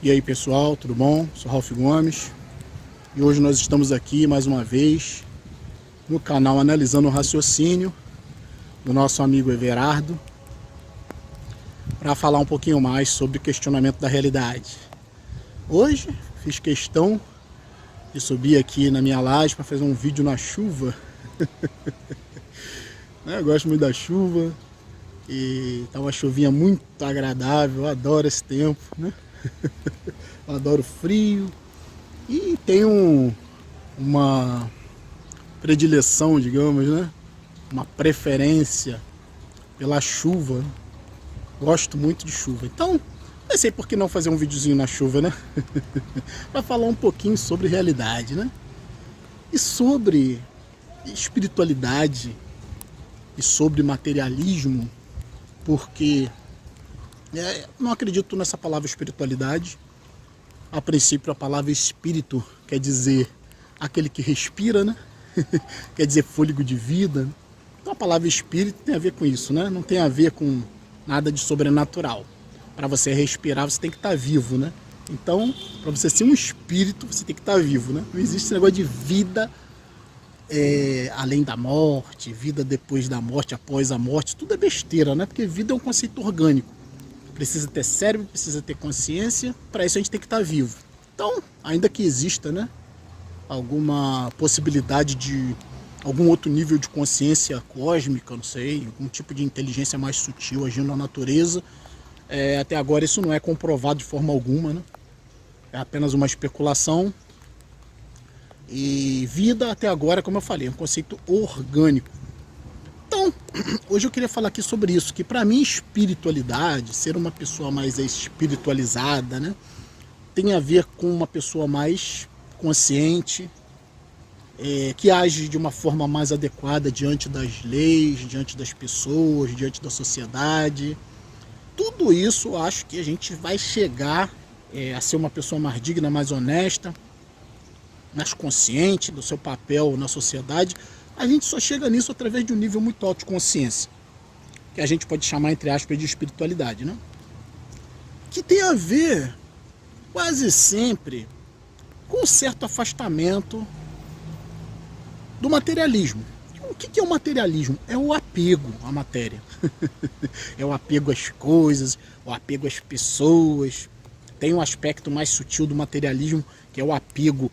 E aí pessoal, tudo bom? Sou Ralph Gomes e hoje nós estamos aqui mais uma vez no canal analisando o raciocínio do nosso amigo Everardo para falar um pouquinho mais sobre o questionamento da realidade. Hoje fiz questão de subir aqui na minha laje para fazer um vídeo na chuva. Eu gosto muito da chuva e tá uma chuvinha muito agradável, eu adoro esse tempo, né? Eu adoro frio e tenho uma predileção, digamos, né? Uma preferência pela chuva. Gosto muito de chuva. Então, não sei por que não fazer um videozinho na chuva, né? Para falar um pouquinho sobre realidade, né? E sobre espiritualidade e sobre materialismo, porque não acredito nessa palavra espiritualidade. A princípio a palavra espírito quer dizer aquele que respira, né? Quer dizer fôlego de vida. Então a palavra espírito tem a ver com isso, né? Não tem a ver com nada de sobrenatural. Para você respirar você tem que estar vivo, né? Então para você ser um espírito você tem que estar vivo, né? Não existe esse negócio de vida além da morte, vida depois da morte, após a morte. Tudo é besteira, né? Porque vida é um conceito orgânico. Precisa ter cérebro, precisa ter consciência, para isso a gente tem que estar vivo. Então, ainda que exista, né, alguma possibilidade de algum outro nível de consciência cósmica, não sei, algum tipo de inteligência mais sutil agindo na natureza, até agora isso não é comprovado de forma alguma, né? É apenas uma especulação. E vida até agora, como eu falei, é um conceito orgânico. Então, hoje eu queria falar aqui sobre isso, que para mim espiritualidade, ser uma pessoa mais espiritualizada, né, tem a ver com uma pessoa mais consciente, que age de uma forma mais adequada diante das leis, diante das pessoas, diante da sociedade. Tudo isso eu acho que a gente vai chegar a ser uma pessoa mais digna, mais honesta, mais consciente do seu papel na sociedade. A gente só chega nisso através de um nível muito alto de consciência, que a gente pode chamar, entre aspas, de espiritualidade, né? Que tem a ver, quase sempre, com um certo afastamento do materialismo. O que é o materialismo? É o apego à matéria. É o apego às coisas, o apego às pessoas. Tem um aspecto mais sutil do materialismo, que é o apego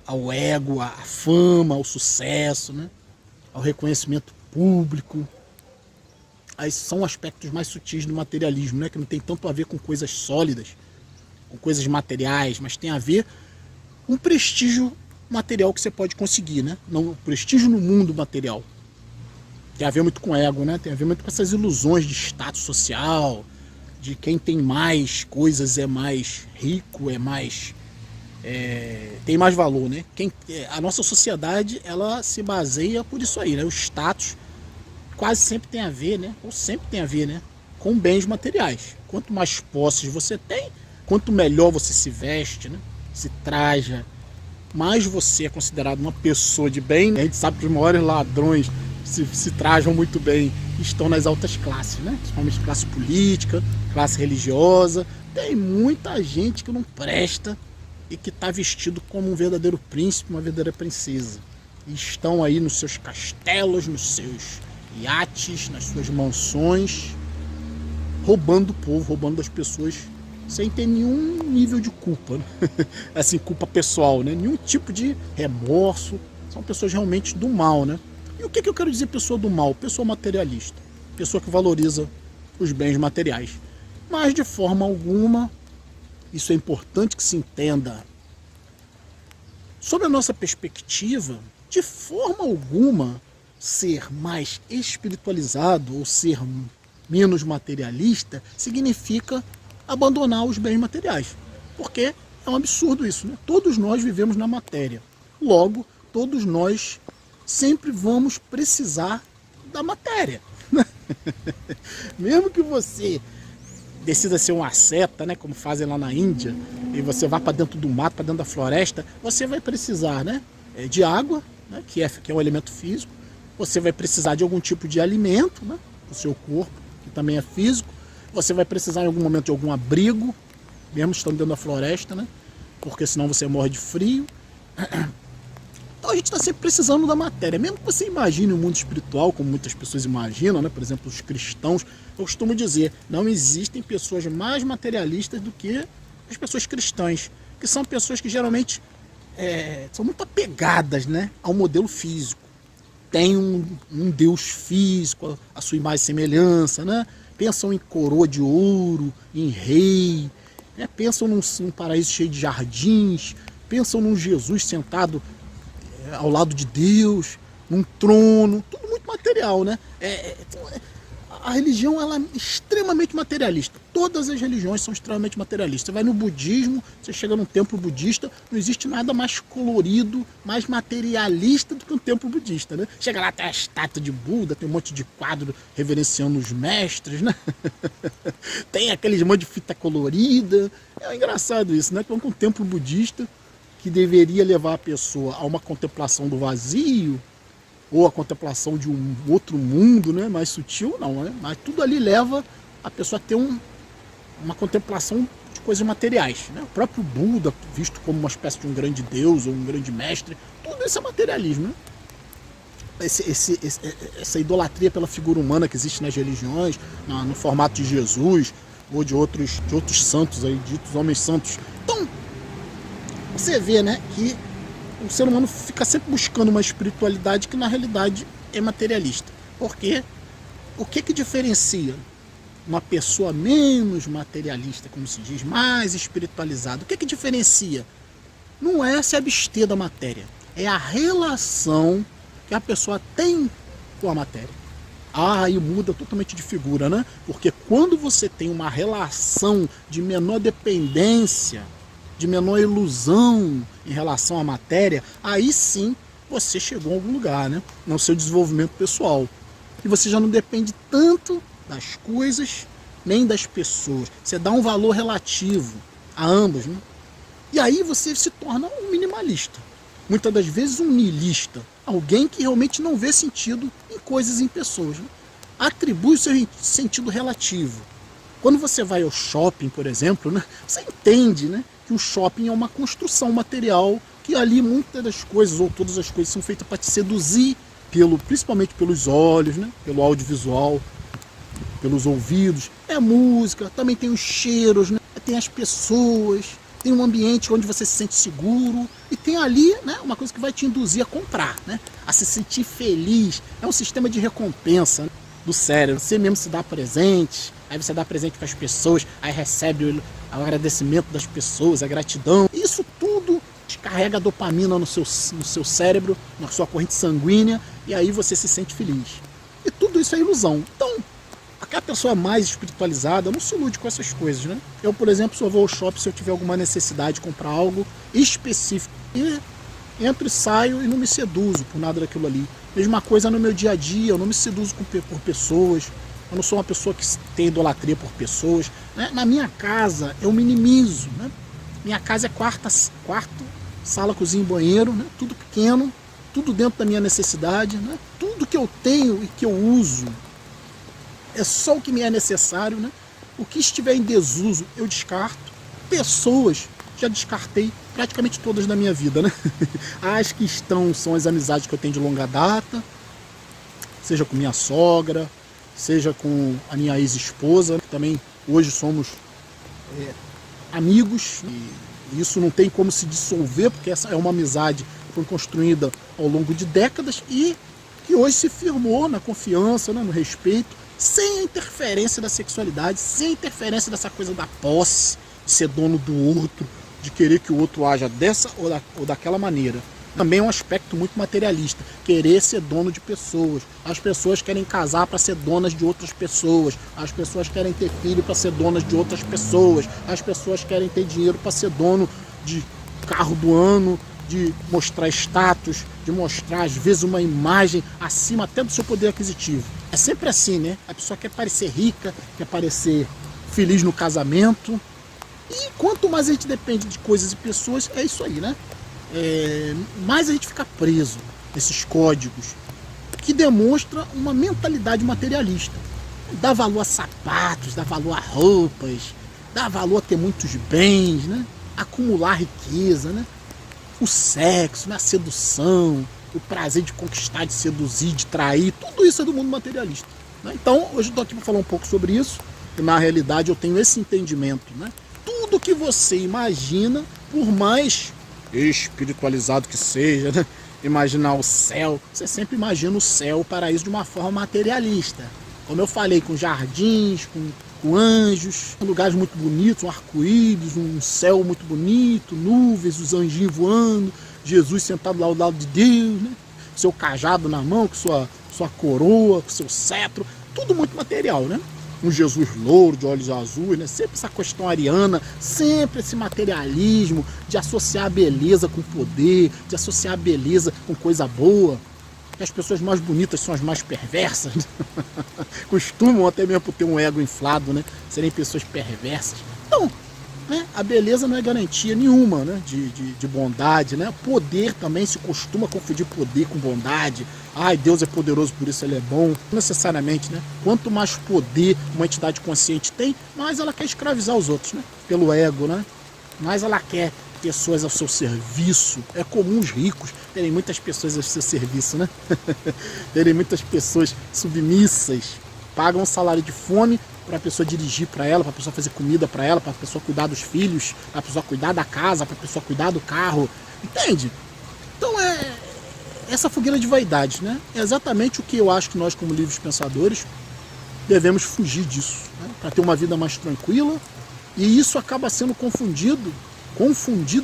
ao ego, à fama, ao sucesso, né? Ao reconhecimento público. Aí são aspectos mais sutis do materialismo, né? Que não tem tanto a ver com coisas sólidas, com coisas materiais, mas tem a ver com o prestígio material que você pode conseguir, né? Não, o prestígio no mundo material. Tem a ver muito com ego, né? Tem a ver muito com essas ilusões de status social, de quem tem mais coisas é mais rico, é mais... tem mais valor, né? A nossa sociedade, ela se baseia por isso aí, né? O status quase sempre tem a ver, né? Ou sempre tem a ver, né? Com bens materiais. Quanto mais posses você tem, quanto melhor você se veste, né? Se traja, mais você é considerado uma pessoa de bem. A gente sabe que os maiores ladrões se trajam muito bem, estão nas altas classes, né? Principalmente classe política, classe religiosa. Tem muita gente que não presta e que está vestido como um verdadeiro príncipe, uma verdadeira princesa. E estão aí nos seus castelos, nos seus iates, nas suas mansões, roubando o povo, roubando as pessoas, sem ter nenhum nível de culpa, né? Assim, culpa pessoal, né? Nenhum tipo de remorso. São pessoas realmente do mal, né? E o que eu quero dizer pessoa do mal? Pessoa materialista. Pessoa que valoriza os bens materiais. Mas de forma alguma, isso é importante que se entenda, sob a nossa perspectiva, de forma alguma ser mais espiritualizado ou ser menos materialista significa abandonar os bens materiais. Porque é um absurdo isso, né? Todos nós vivemos na matéria. Logo, todos nós sempre vamos precisar da matéria. Mesmo que você decida ser um asceta, né, como fazem lá na Índia, e você vá para dentro do mato, para dentro da floresta, você vai precisar, né, de água, né, que é um elemento físico. Você vai precisar de algum tipo de alimento, né, do seu corpo, que também é físico. Você vai precisar em algum momento de algum abrigo, mesmo estando dentro da floresta, né? Porque senão você morre de frio. Então a gente está sempre precisando da matéria. Mesmo que você imagine o mundo espiritual, como muitas pessoas imaginam, né? Por exemplo, os cristãos, eu costumo dizer, não existem pessoas mais materialistas do que as pessoas cristãs, que são pessoas que geralmente são muito apegadas, né, ao modelo físico. Tem um Deus físico, a sua imagem e semelhança, né? Pensam em coroa de ouro, em rei, né? Pensam num paraíso cheio de jardins, pensam num Jesus sentado ao lado de Deus, num trono, tudo muito material, né? A religião ela é extremamente materialista. Todas as religiões são extremamente materialistas. Você vai no budismo, você chega num templo budista, não existe nada mais colorido, mais materialista do que um templo budista, né? Chega lá, tem a estátua de Buda, tem um monte de quadro reverenciando os mestres, né? Tem aqueles monte de fita colorida. É engraçado isso, né? Então, um templo budista que deveria levar a pessoa a uma contemplação do vazio, ou a contemplação de um outro mundo, né, mais sutil, não, né? Mas tudo ali leva a pessoa a ter uma contemplação de coisas materiais, né? O próprio Buda, visto como uma espécie de um grande deus ou um grande mestre, tudo isso é materialismo, né? Essa idolatria pela figura humana que existe nas religiões, no formato de Jesus ou de outros santos aí, ditos homens santos. Então, você vê, né, que o ser humano fica sempre buscando uma espiritualidade que na realidade é materialista. Porque o que diferencia uma pessoa menos materialista, como se diz, mais espiritualizada? O que diferencia? Não é se abster da matéria, é a relação que a pessoa tem com a matéria. Aí muda totalmente de figura, né? Porque quando você tem uma relação de menor dependência, de menor ilusão em relação à matéria, aí sim você chegou a algum lugar, né? No seu desenvolvimento pessoal. E você já não depende tanto das coisas, nem das pessoas. Você dá um valor relativo a ambos, né? E aí você se torna um minimalista. Muitas das vezes um niilista. Alguém que realmente não vê sentido em coisas e em pessoas, né? Atribui o seu sentido relativo. Quando você vai ao shopping, por exemplo, né? Você entende, né, que o shopping é uma construção material, que ali muitas das coisas, ou todas as coisas, são feitas para te seduzir, principalmente pelos olhos, né, pelo audiovisual, pelos ouvidos. É música, também tem os cheiros, né, tem as pessoas, tem um ambiente onde você se sente seguro, e tem ali, né, uma coisa que vai te induzir a comprar, né, a se sentir feliz. É um sistema de recompensa, né, do cérebro. Você mesmo se dá presente, aí você dá presente para as pessoas, aí recebe o agradecimento das pessoas, a gratidão. Isso tudo descarrega dopamina no seu cérebro, na sua corrente sanguínea, e aí você se sente feliz. E tudo isso é ilusão. Então, aquela pessoa mais espiritualizada não se ilude com essas coisas, né? Eu, por exemplo, só vou ao shopping se eu tiver alguma necessidade de comprar algo específico. E entro e saio e não me seduzo por nada daquilo ali. Mesma coisa no meu dia a dia, eu não me seduzo por pessoas. Eu não sou uma pessoa que tem idolatria por pessoas, né? Na minha casa eu minimizo, né? Minha casa é quarto, sala, cozinha e banheiro, né? Tudo pequeno, tudo dentro da minha necessidade, né? Tudo que eu tenho e que eu uso é só o que me é necessário, né? O que estiver em desuso eu descarto. Pessoas já descartei praticamente todas na minha vida, né? As que são as amizades que eu tenho de longa data, seja com minha sogra, seja com a minha ex-esposa, que também hoje somos amigos, e isso não tem como se dissolver, porque essa é uma amizade que foi construída ao longo de décadas e que hoje se firmou na confiança, né, no respeito, sem a interferência da sexualidade, sem a interferência dessa coisa da posse, de ser dono do outro, de querer que o outro haja dessa ou daquela maneira. Também é um aspecto muito materialista, querer ser dono de pessoas. As pessoas querem casar para ser donas de outras pessoas. As pessoas querem ter filho para ser donas de outras pessoas. As pessoas querem ter dinheiro para ser dono de carro do ano, de mostrar status, de mostrar às vezes uma imagem acima até do seu poder aquisitivo. É sempre assim, né? A pessoa quer parecer rica, quer parecer feliz no casamento. E quanto mais a gente depende de coisas e pessoas, é isso aí, né? Mais a gente fica preso nesses códigos que demonstra uma mentalidade materialista. Dá valor a sapatos, dá valor a roupas, dar valor a ter muitos bens, né? Acumular riqueza, né? O sexo, né? A sedução, o prazer de conquistar, de seduzir, de trair, tudo isso é do mundo materialista, né? Então, hoje eu estou aqui para falar um pouco sobre isso, e na realidade eu tenho esse entendimento, né? Tudo que você imagina, por mais espiritualizado que seja, né? Imaginar o céu, você sempre imagina o céu, o paraíso de uma forma materialista. Como eu falei, com jardins, com anjos, lugares muito bonitos, um arco-íris, um céu muito bonito, nuvens, os anjinhos voando, Jesus sentado lá ao lado de Deus, né? Seu cajado na mão, com sua coroa, com seu cetro, tudo muito material, né? Um Jesus louro, de olhos azuis, né? Sempre essa questão ariana, sempre esse materialismo de associar a beleza com poder, de associar a beleza com coisa boa. Que as pessoas mais bonitas são as mais perversas, né? Costumam, até mesmo por ter um ego inflado, né? Serem pessoas perversas. Então, né? A beleza não é garantia nenhuma, né? de bondade, né? Poder também se costuma confundir poder com bondade. Ai, Deus é poderoso, por isso ele é bom. Não necessariamente, né? Quanto mais poder uma entidade consciente tem, mais ela quer escravizar os outros, né? Pelo ego, né? Mais ela quer pessoas ao seu serviço. É comum os ricos terem muitas pessoas ao seu serviço, né? Terem muitas pessoas submissas. Pagam um salário de fome para a pessoa dirigir para ela, para a pessoa fazer comida para ela, para a pessoa cuidar dos filhos, para a pessoa cuidar da casa, para a pessoa cuidar do carro. Entende? Então é essa fogueira de vaidade, né? É exatamente o que eu acho que nós, como livres pensadores, devemos fugir disso, né? Para ter uma vida mais tranquila. E isso acaba sendo confundido,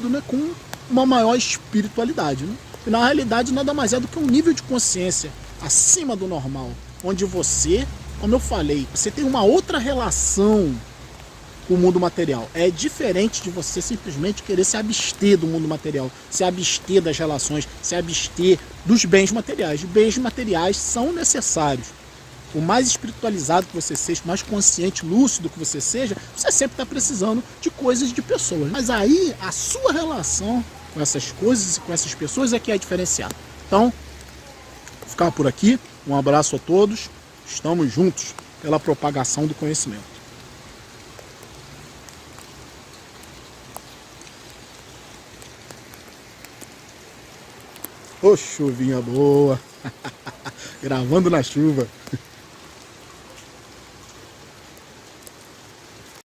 né, com uma maior espiritualidade, né? E na realidade nada mais é do que um nível de consciência acima do normal, onde você, como eu falei, você tem uma outra relação com o mundo material. É diferente de você simplesmente querer se abster do mundo material, se abster das relações, se abster dos bens materiais. Os bens materiais são necessários. O mais espiritualizado que você seja, mais consciente, lúcido que você seja, você sempre está precisando de coisas, de pessoas. Mas aí a sua relação com essas coisas e com essas pessoas é que é diferenciada. Então, vou ficar por aqui. Um abraço a todos. Estamos juntos pela propagação do conhecimento. Ô, chuvinha boa. Gravando na chuva.